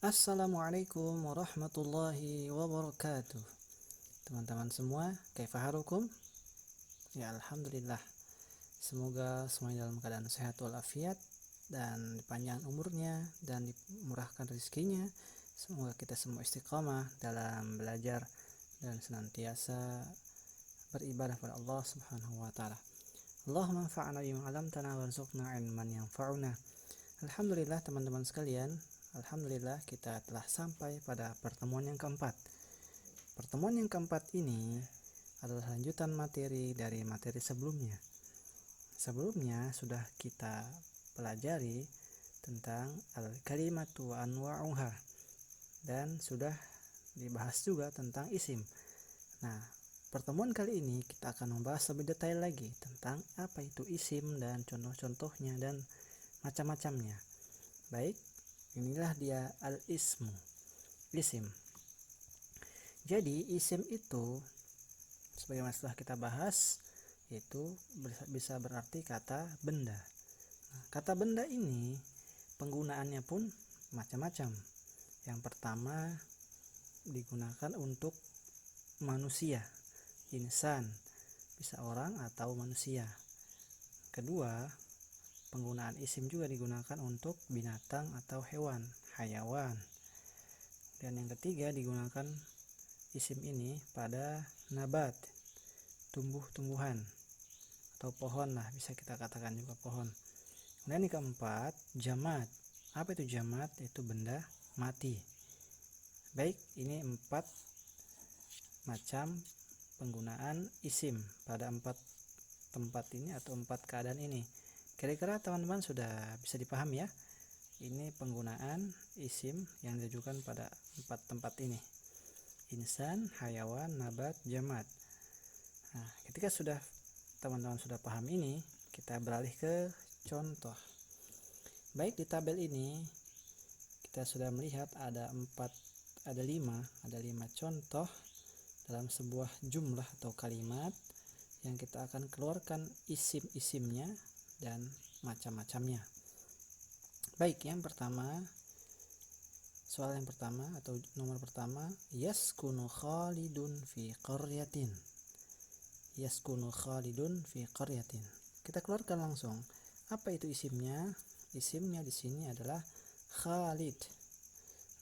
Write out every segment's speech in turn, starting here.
Assalamualaikum warahmatullahi wabarakatuh. Teman-teman semua, kaifa halukum? Ya, alhamdulillah. Semoga semuanya dalam keadaan sehat walafiat dan dipanjangkan umurnya dan dimurahkan rezekinya. Semoga kita semua istiqamah dalam belajar dan senantiasa beribadah pada Allah Subhanahu wa taala. Allahumma anfa'na bima 'allamtana warzuqna 'ilman yanfa'una. Alhamdulillah teman-teman sekalian, alhamdulillah kita telah sampai pada pertemuan yang keempat. Pertemuan yang keempat ini adalah lanjutan materi dari materi sebelumnya. Sebelumnya sudah kita pelajari tentang al-kalimatu wa anwa'uha dan sudah dibahas juga tentang isim. Nah, pertemuan kali ini kita akan membahas lebih detail lagi tentang apa itu isim dan contoh-contohnya dan macam-macamnya. Baik, inilah dia al-ismu, isim. Jadi isim itu sebagaimana setelah kita bahas itu bisa berarti kata benda. Nah, kata benda ini penggunaannya pun macam-macam. Yang pertama digunakan untuk manusia, insan, bisa orang atau manusia. Kedua, penggunaan isim juga digunakan untuk binatang atau hewan, hayawan. Dan yang ketiga digunakan isim ini pada nabat, tumbuh-tumbuhan atau pohon lah, bisa kita katakan juga pohon. Kemudian yang keempat, jamad. Apa itu jamad? Itu benda mati. Baik, ini 4 macam penggunaan isim pada 4 tempat ini atau 4 keadaan ini. Kira-kira teman-teman sudah bisa dipahami ya? Ini penggunaan isim yang ditujukan pada 4 tempat ini. Insan, hayawan, nabat, jamad. Nah, ketika teman-teman sudah paham ini, kita beralih ke contoh. Baik, di tabel ini kita sudah melihat ada 5 contoh dalam sebuah jumlah atau kalimat yang kita akan keluarkan isim-isimnya dan macam-macamnya. Baik, soal yang pertama atau nomor pertama, yaskunu Khalidun fi qaryatin. Yaskunu Khalidun fi qaryatin. Kita keluarkan langsung. Apa itu isimnya? Isimnya di sini adalah Khalid.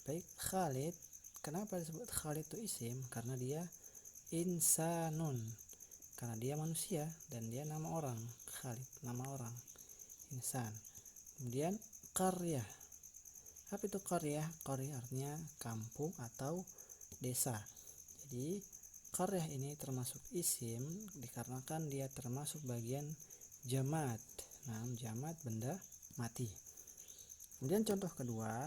Baik, Khalid. Kenapa disebut Khalid itu isim? Karena dia insanun. Karena dia manusia dan dia nama orang. Khalid, nama orang. Insan. Kemudian qaryah. Apa itu qaryah? Qaryah artinya kampung atau desa. Jadi qaryah ini termasuk isim dikarenakan dia termasuk bagian jamad. Nah, jamad benda mati. Kemudian contoh kedua,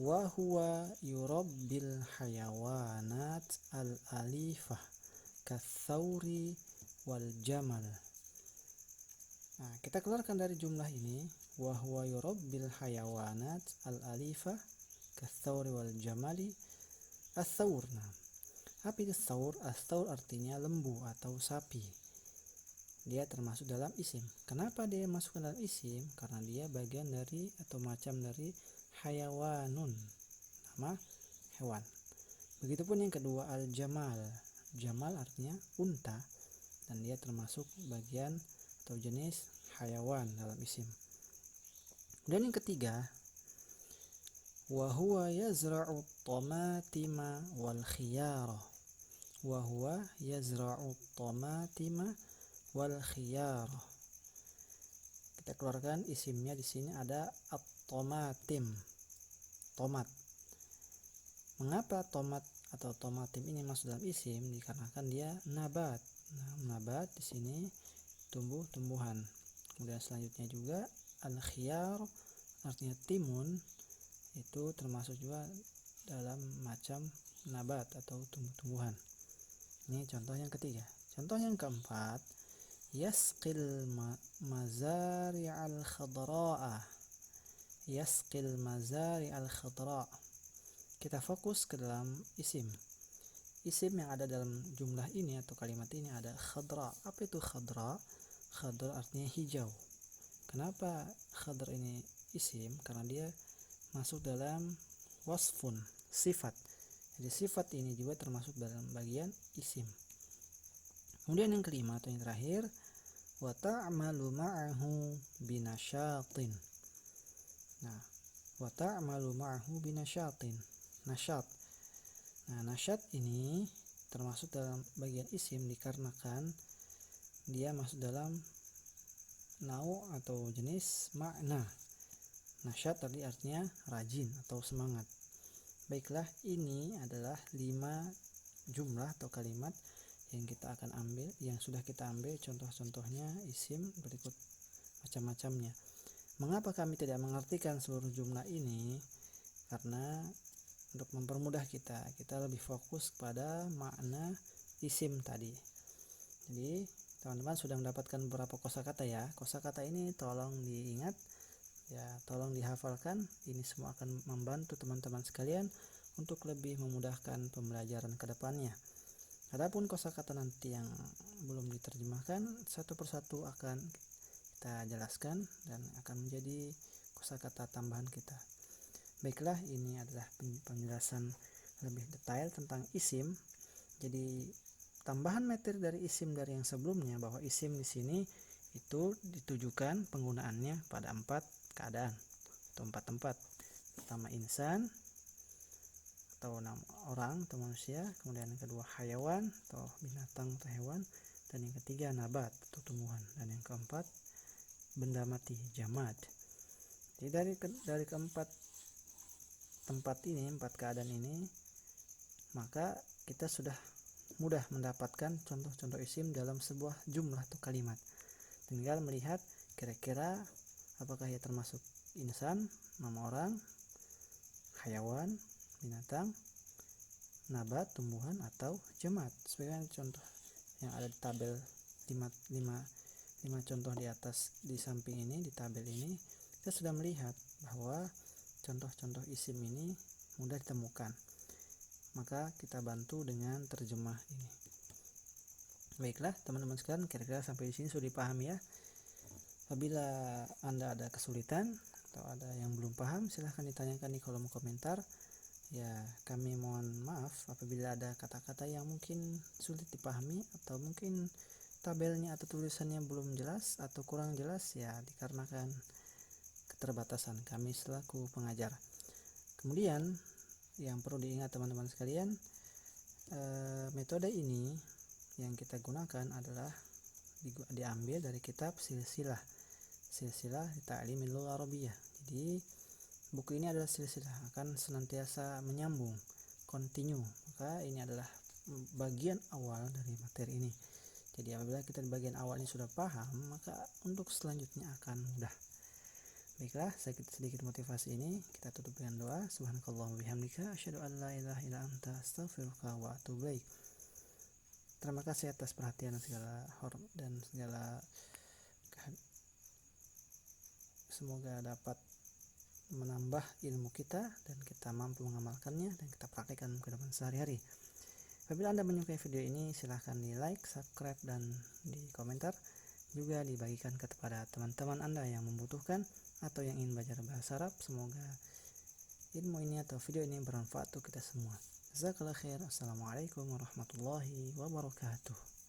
wa huwa yurabbil hayawanat al-alifah katsauri wal jamal. Nah, kita keluarkan dari jumlah ini, wa huwa yurabbil hayawanat al-alifah katsauri wal jamali as-saur. Nah, apa itu saur? As-saur artinya lembu atau sapi. Dia termasuk dalam isim. Kenapa dia masuk ke dalam isim? Karena dia bagian dari atau macam dari hayawanun, nama hewan. Begitupun yang kedua, al-jamal. Jamal artinya unta dan dia termasuk bagian atau jenis hayawan dalam isim. Dan yang ketiga, wa huwa yazra'u tamatima wal khiyara. Wa huwa yazra'u tamatima wal khiyara. Kita keluarkan isimnya di sini ada at-tomatim, tomat. Mengapa tomat atau tomatim ini masuk dalam isim? Dikarenakan dia nabat. Nah, nabat di sini tumbuh-tumbuhan. Kemudian selanjutnya juga al-khiyar artinya timun, itu termasuk juga dalam macam nabat atau tumbuh-tumbuhan. Ini contoh yang ketiga. Contoh yang keempat, yasqil mazari'al khadra'a. Yasqil mazari'al khadra'. Kita fokus ke dalam isim. Isim yang ada dalam jumlah ini atau kalimat ini ada khadra. Apa itu khadra? Khadra artinya hijau. Kenapa khadra ini isim? Karena dia masuk dalam wasfun, sifat. Jadi sifat ini juga termasuk dalam bagian isim. Kemudian yang kelima atau yang terakhir, wa ta'malu ma'ahu binasyatin. Nah, wa ta'malu ma'ahu binasyatin. Nasyat. Nah, nasyat ini termasuk dalam bagian isim dikarenakan dia masuk dalam nau atau jenis makna. Nasyat tadi artinya rajin atau semangat. Baiklah, ini adalah 5 jumlah atau kalimat yang kita akan ambil, yang sudah kita ambil contoh-contohnya isim berikut macam-macamnya. Mengapa kami tidak mengartikan seluruh jumlah ini? Karena untuk mempermudah kita lebih fokus pada makna isim tadi. Jadi teman-teman sudah mendapatkan beberapa kosakata ya. Kosakata ini tolong diingat ya, tolong dihafalkan. Ini semua akan membantu teman-teman sekalian untuk lebih memudahkan pembelajaran ke depannya. Adapun kosakata nanti yang belum diterjemahkan, satu persatu akan kita jelaskan dan akan menjadi kosakata tambahan kita. Baiklah, ini adalah penjelasan lebih detail tentang isim. Jadi tambahan materi dari isim dari yang sebelumnya, bahwa isim di sini itu ditujukan penggunaannya pada 4 keadaan atau 4 tempat. Pertama insan atau orang atau manusia, kemudian yang kedua hayawan atau binatang atau hewan, dan yang ketiga nabat atau tumbuhan, dan yang keempat benda mati, jamad. Jadi dari keempat tempat ini, 4 keadaan ini, maka kita sudah mudah mendapatkan contoh-contoh isim dalam sebuah jumlah atau kalimat. Tinggal melihat kira-kira apakah ia termasuk insan, nama orang, hayawan, binatang, nabat, tumbuhan, atau jamad. Sebagai contoh yang ada di tabel 5 contoh di atas, di samping ini, di tabel ini, kita sudah melihat bahwa contoh-contoh isim ini mudah ditemukan. Maka kita bantu dengan terjemah ini. Baiklah teman-teman sekalian, kira-kira sampai di sini sudah dipahami ya. Apabila Anda ada kesulitan atau ada yang belum paham, silahkan ditanyakan di kolom komentar. Ya, kami mohon maaf apabila ada kata-kata yang mungkin sulit dipahami atau mungkin tabelnya atau tulisannya belum jelas atau kurang jelas, ya dikarenakan keterbatasan kami selaku pengajar. Kemudian yang perlu diingat teman-teman sekalian, metode ini yang kita gunakan adalah diambil dari kitab Silsilah Ta'limil Lughah Arabiyyah. Jadi buku ini adalah silsilah, akan senantiasa menyambung, continue. Maka ini adalah bagian awal dari materi ini. Jadi apabila kita di bagian awal ini sudah paham, maka untuk selanjutnya akan mudah. Baiklah, sedikit motivasi ini kita tutup dengan doa. Subhanakallahumma bihamdika asyhadu an la ilaha illa anta astaghfiruka wa atubu ilaik. Terima kasih atas perhatian segala hormat dan segala, semoga dapat menambah ilmu kita dan kita mampu mengamalkannya dan kita praktikkan ke depan sehari-hari. Apabila Anda menyukai video ini, silahkan di like, subscribe, dan di komentar. Juga dibagikan kepada teman-teman Anda yang membutuhkan atau yang ingin belajar bahasa Arab. Semoga ilmu ini atau video ini bermanfaat untuk kita semua. Jazakallahu khair. Assalamualaikum warahmatullahi wabarakatuh.